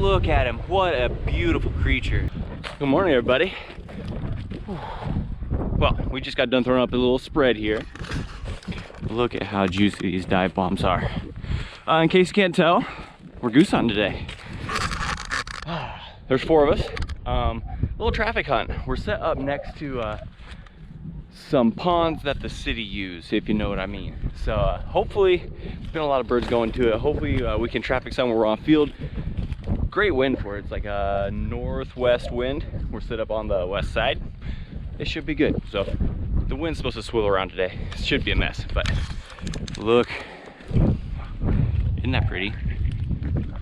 look at him. What a beautiful creature. Good morning, everybody. Well, we just got done throwing up a little spread here. Look at how juicy these dive bombs are. In case you can't tell, we're goose hunting today. There's 4 of us. Little traffic hunt. We're set up next to some ponds that the city use, if you know what I mean. So hopefully, there's been a lot of birds going to it. Hopefully we can traffic somewhere we're on field. Great wind for it. It's like a northwest wind. We're set up on the west side. It should be good. So the wind's supposed to swirl around today. It should be a mess, but look. Isn't that pretty?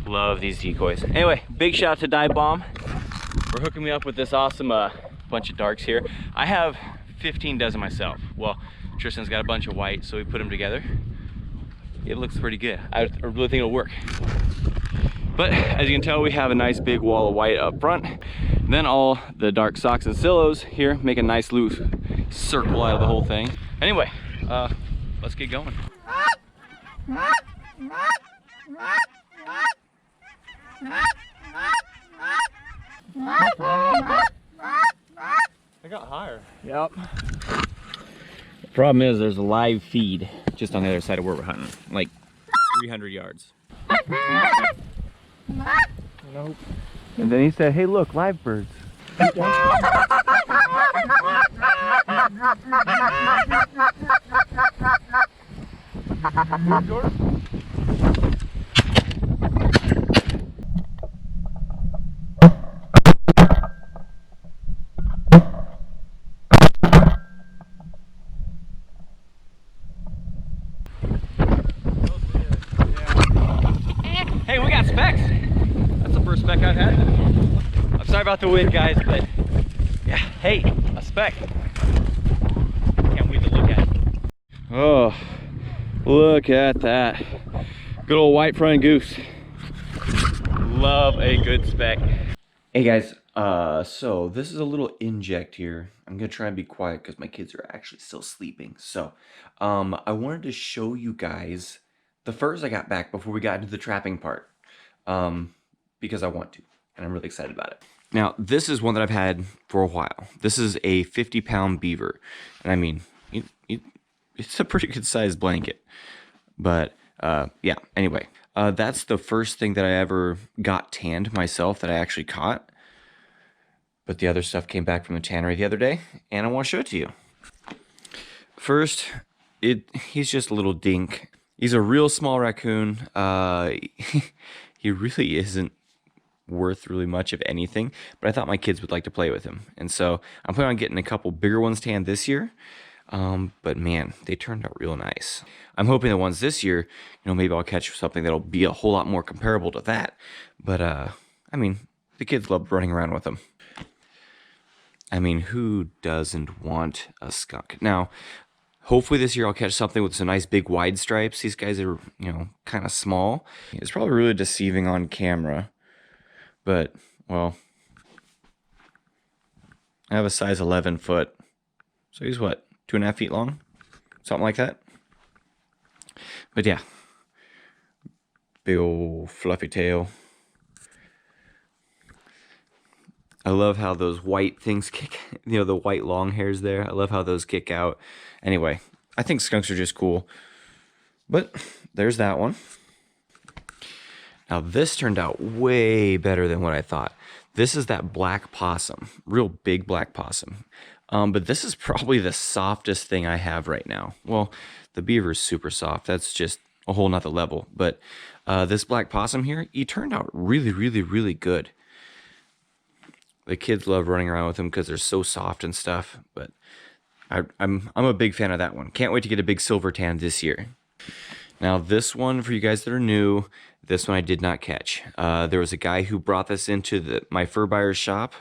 Love these decoys. Anyway, big shout out to Dive Bomb for hooking me up with this awesome bunch of darks here. I have 15 dozen myself. Well, Tristan's got a bunch of white, so we put them together. It looks pretty good. I really think it'll work. But as you can tell, we have a nice big wall of white up front. Then all the dark socks and silos here make a nice loose circle out of the whole thing. Anyway, let's get going. I got higher. Yep. The problem is there's a live feed just on the other side of where we're hunting, like 300 yards. Nope. And then he said, hey look, live birds. Hey, we got specks. That's the first speck I've had. I'm sorry about the wind, guys, but yeah, hey, a speck. Can't wait to look at it. Oh, look at that. Good old white front goose. Love a good speck. Hey guys, so this is a little inject here. I'm gonna try and be quiet because my kids are actually still sleeping. So, I wanted to show you guys the furs I got back before we got into the trapping part, because I want to, and I'm really excited about it. Now, this is one that I've had for a while. This is a 50-pound beaver, and I mean, it's a pretty good sized blanket. But yeah, anyway, that's the first thing that I ever got tanned myself that I actually caught. But the other stuff came back from the tannery the other day, and I want to show it to you. First, he's just a little dink. He's a real small raccoon. He really isn't worth really much of anything, but I thought my kids would like to play with him. And so I'm planning on getting a couple bigger ones tanned this year. But man, they turned out real nice. I'm hoping the ones this year, maybe I'll catch something that'll be a whole lot more comparable to that. But, I mean, the kids love running around with them. I mean, who doesn't want a skunk? Now, hopefully this year I'll catch something with some nice big wide stripes. These guys are, kind of small. It's probably really deceiving on camera, but, well, I have a size 11 foot. So he's what, 2.5 feet long? Something like that. But yeah, big old fluffy tail. I love how those white things kick, the white long hairs there. I love how those kick out. Anyway, I think skunks are just cool. But there's that one. Now this turned out way better than what I thought. This is that black possum, real big black possum. But this is probably the softest thing I have right now. Well, the beaver is super soft. That's just a whole nother level. But this black possum here, he turned out really, really, really good. The kids love running around with them because they're so soft and stuff. But I'm a big fan of that one. Can't wait to get a big silver tan this year. Now this one, for you guys that are new, this one I did not catch. There was a guy who brought this into my fur buyer's shop.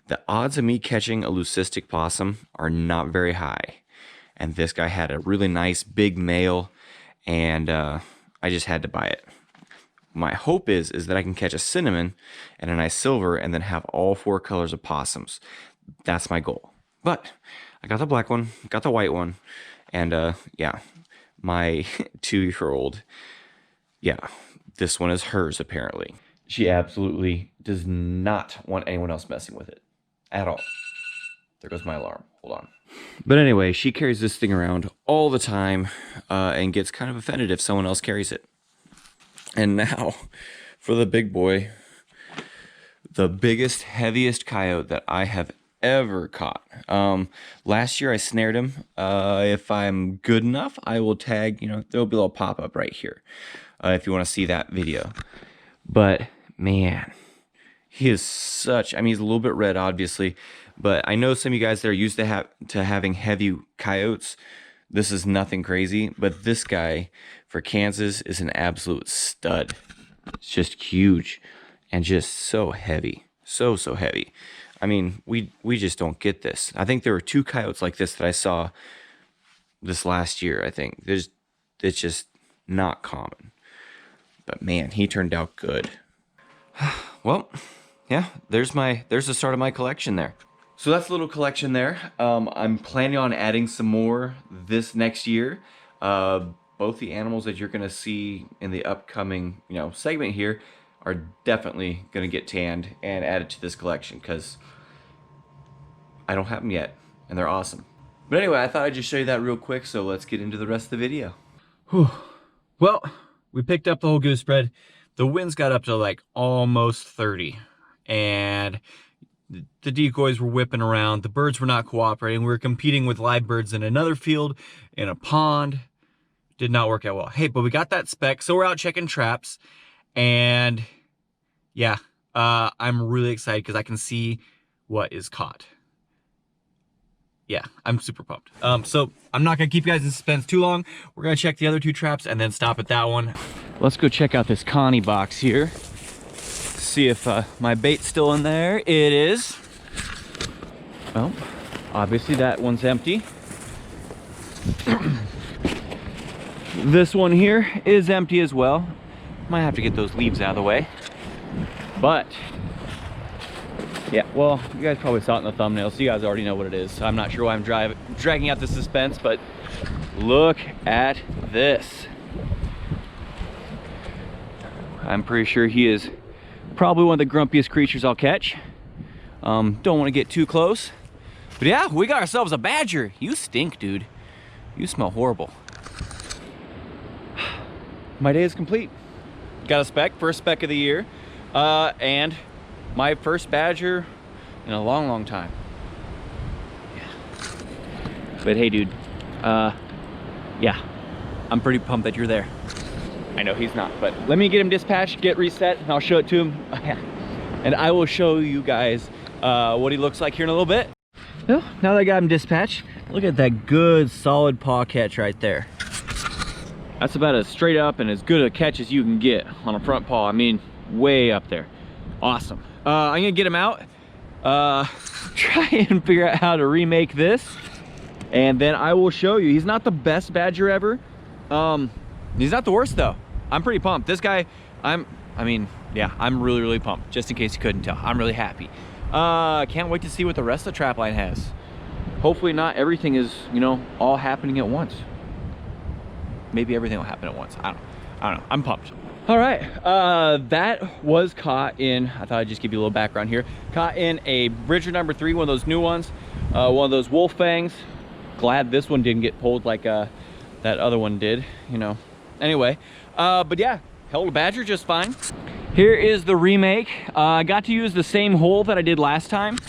The odds of me catching a leucistic possum are not very high. And this guy had a really nice big male, and I just had to buy it. My hope is that I can catch a cinnamon and a nice silver and then have all 4 colors of possums. That's my goal. But I got the black one, got the white one, and yeah, my 2-year-old, yeah, this one is hers apparently. She absolutely does not want anyone else messing with it at all. There goes my alarm. Hold on. But anyway, she carries this thing around all the time and gets kind of offended if someone else carries it. And now for the big boy, the biggest, heaviest coyote that I have ever caught. Last year I snared him. If I'm good enough, I will tag, there'll be a little pop-up right here if you want to see that video. But man, he is such, he's a little bit red, obviously, but I know some of you guys that are used to having heavy coyotes. This is nothing crazy, but this guy for Kansas is an absolute stud. It's just huge and just so heavy, so heavy. We just don't get this. I think there were 2 coyotes like this that I saw this last year. I think it's just not common. But man, he turned out good. Well, yeah, there's the start of my collection there. So that's a little collection there. I'm planning on adding some more this next year. Both the animals that you're gonna see in the upcoming, segment here are definitely gonna get tanned and added to this collection because I don't have them yet, and they're awesome. But anyway, I thought I'd just show you that real quick, so let's get into the rest of the video. Whew. Well, we picked up the whole goose spread. The winds got up to like almost 30, and the decoys were whipping around. The birds were not cooperating. We were competing with live birds in another field, in a pond. Did not work out well. Hey, but we got that speck, so we're out checking traps, and yeah, I'm really excited because I can see what is caught. Yeah, I'm super pumped. So I'm not gonna keep you guys in suspense too long. We're gonna check the other 2 traps and then stop at that one. Let's go check out this Connie box here. See if my bait's still in there. It is. Well, obviously that one's empty. This one here is empty as well. Might have to get those leaves out of the way. But yeah, well, you guys probably saw it in the thumbnail, so you guys already know what it is. I'm not sure why I'm dragging out the suspense, but look at this. I'm pretty sure he is probably one of the grumpiest creatures I'll catch. Don't want to get too close. But yeah, we got ourselves a badger. You stink, dude. You smell horrible. My day is complete. Got a speck, first speck of the year, and my first badger in a long time. Yeah. But hey, dude, yeah, I'm pretty pumped that you're there. I know he's not, but let me get him dispatched, get reset, and I'll show it to him. And I will show you guys what he looks like here in a little bit. Well, now that I got him dispatched, look at that good solid paw catch right there. That's about as straight up and as good a catch as you can get on a front paw. Way up there. Awesome. I'm gonna get him out, try and figure out how to remake this, and then I will show you. He's not the best badger ever. He's not the worst though. I'm pretty pumped. This guy, I'm really pumped, just in case you couldn't tell. I'm really happy. Can't wait to see what the rest of the trap line has. Hopefully not everything is, all happening at once. Maybe everything will happen at once. I don't know. I'm pumped. All right, that was caught in, I thought I'd just give you a little background here. Caught in a Bridger number 3, one of those new ones, one of those wolf fangs. Glad this one didn't get pulled like that other one did, Anyway, but yeah, held a badger just fine. Here is the remake. I got to use the same hole that I did last time,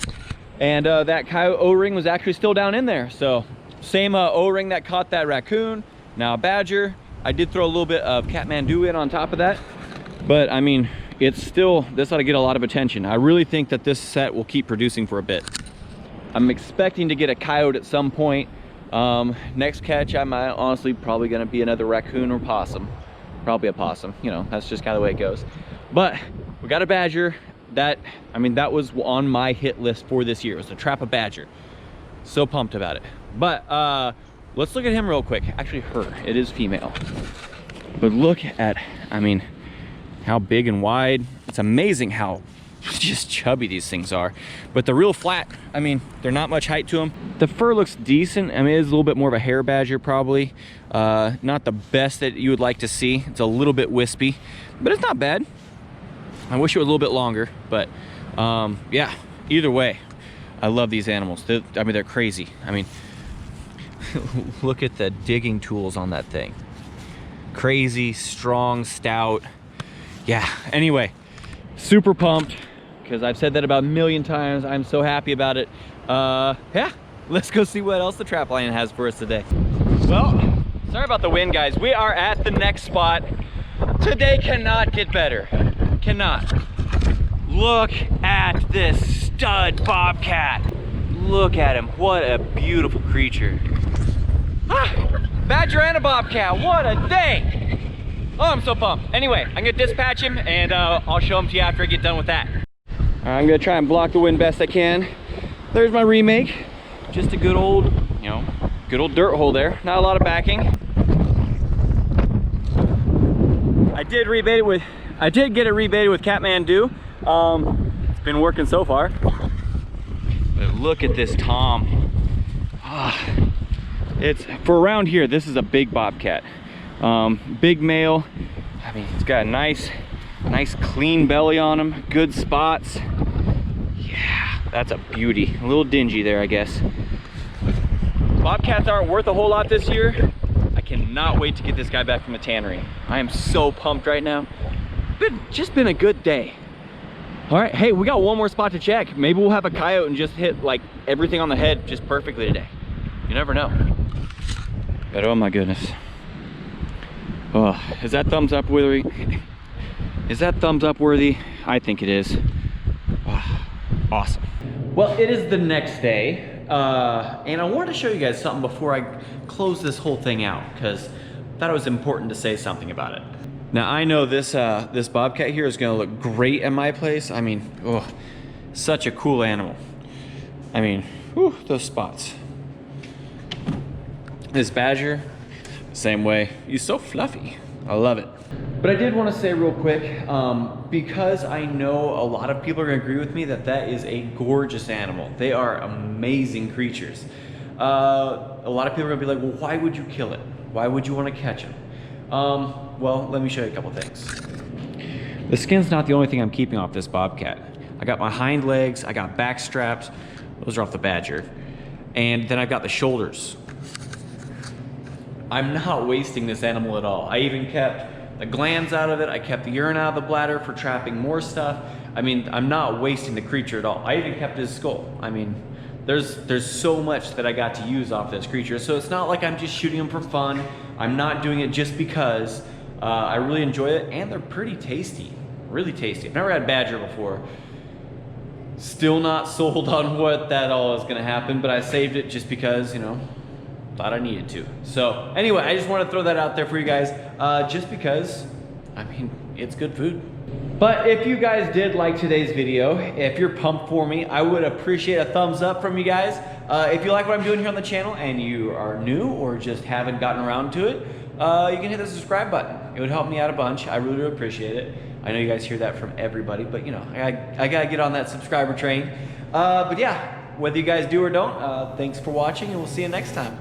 and that coyote O-ring was actually still down in there. So same O-ring that caught that raccoon, now a badger. I did throw a little bit of Kathmandu in on top of that, but it's still, this ought to get a lot of attention. I really think that this set will keep producing for a bit. I'm expecting to get a coyote at some point. Next catch, I might honestly probably gonna be another raccoon or possum. Probably a possum, that's just kind of the way it goes. But we got a badger. That was on my hit list for this year. It was to trap a badger. So pumped about it. But let's look at him real quick. Actually, her. It is female. But look at, how big and wide. It's amazing how just chubby these things are. But they're real flat. They're not much height to them. The fur looks decent. It is a little bit more of a hair badger probably. Not the best that you would like to see. It's a little bit wispy, but it's not bad. I wish it was a little bit longer, but yeah, either way, I love these animals. I mean, they're crazy. I mean, look at the digging tools on that thing. Crazy, strong, stout. Yeah, anyway, super pumped because I've said that about a million times. I'm so happy about it. Yeah, let's go see what else the trap line has for us today. Well, sorry about the wind, guys. We are at the next spot. Today cannot get better. Cannot. Look at this stud bobcat. Look at him. What a beautiful creature. Ah, badger and a bobcat. What a day. Oh, I'm so pumped. Anyway, I'm gonna dispatch him and I'll show him to you after I get done with that. All right, I'm gonna try and block the wind best I can. There's my remake. Just a good old, you know, good old dirt hole there. Not a lot of backing. I did get it rebaited with Kathmandu. It's been working so far. But look at this tom. It's for around here. This is a big bobcat, big male. I mean, it's got a nice clean belly on him, good spots. Yeah, that's a beauty. A little dingy there, I guess. Bobcats aren't worth a whole lot this year. I cannot wait to get this guy back from the tannery. I am so pumped right now. Just been a good day. All right, hey, we got one more spot to check. Maybe we'll have a coyote and just hit like everything on the head just perfectly today. You never know. But oh my goodness. Oh, is that thumbs up worthy? Is that thumbs up worthy? I think it is. Oh, awesome. Well, it is the next day. And I wanted to show you guys something before I close this whole thing out, because I thought it was important to say something about it. Now I know this this bobcat here is gonna look great at my place. I mean, oh, such a cool animal. I mean, whew, those spots. This badger, same way. He's so fluffy. I love it. But I did want to say real quick, because I know a lot of people are gonna agree with me that that is a gorgeous animal. They are amazing creatures. A lot of people are gonna be like, well, why would you kill it? Why would you want to catch him? Well, let me show you a couple things. The skin's not the only thing I'm keeping off this bobcat. I got my hind legs, I got back straps, those are off the badger. And then I've got the shoulders. I'm not wasting this animal at all. I even kept the glands out of it, I kept the urine out of the bladder for trapping more stuff. I mean, I'm not wasting the creature at all. I even kept his skull. I mean, there's so much that I got to use off this creature. So it's not like I'm just shooting him for fun. I'm not doing it just because. I really enjoy it, and they're pretty tasty, really tasty. I've never had badger before. Still not sold on what that all is gonna happen, but I saved it just because, you know, thought I needed to. So anyway, I just want to throw that out there for you guys, just because, I mean, it's good food. But if you guys did like today's video, if you're pumped for me, I would appreciate a thumbs up from you guys. If you like what I'm doing here on the channel and you are new or just haven't gotten around to it, you can hit the subscribe button. It would help me out a bunch. I really do appreciate it. I know you guys hear that from everybody, but you know, I gotta get on that subscriber train. But yeah, whether you guys do or don't, thanks for watching, and we'll see you next time.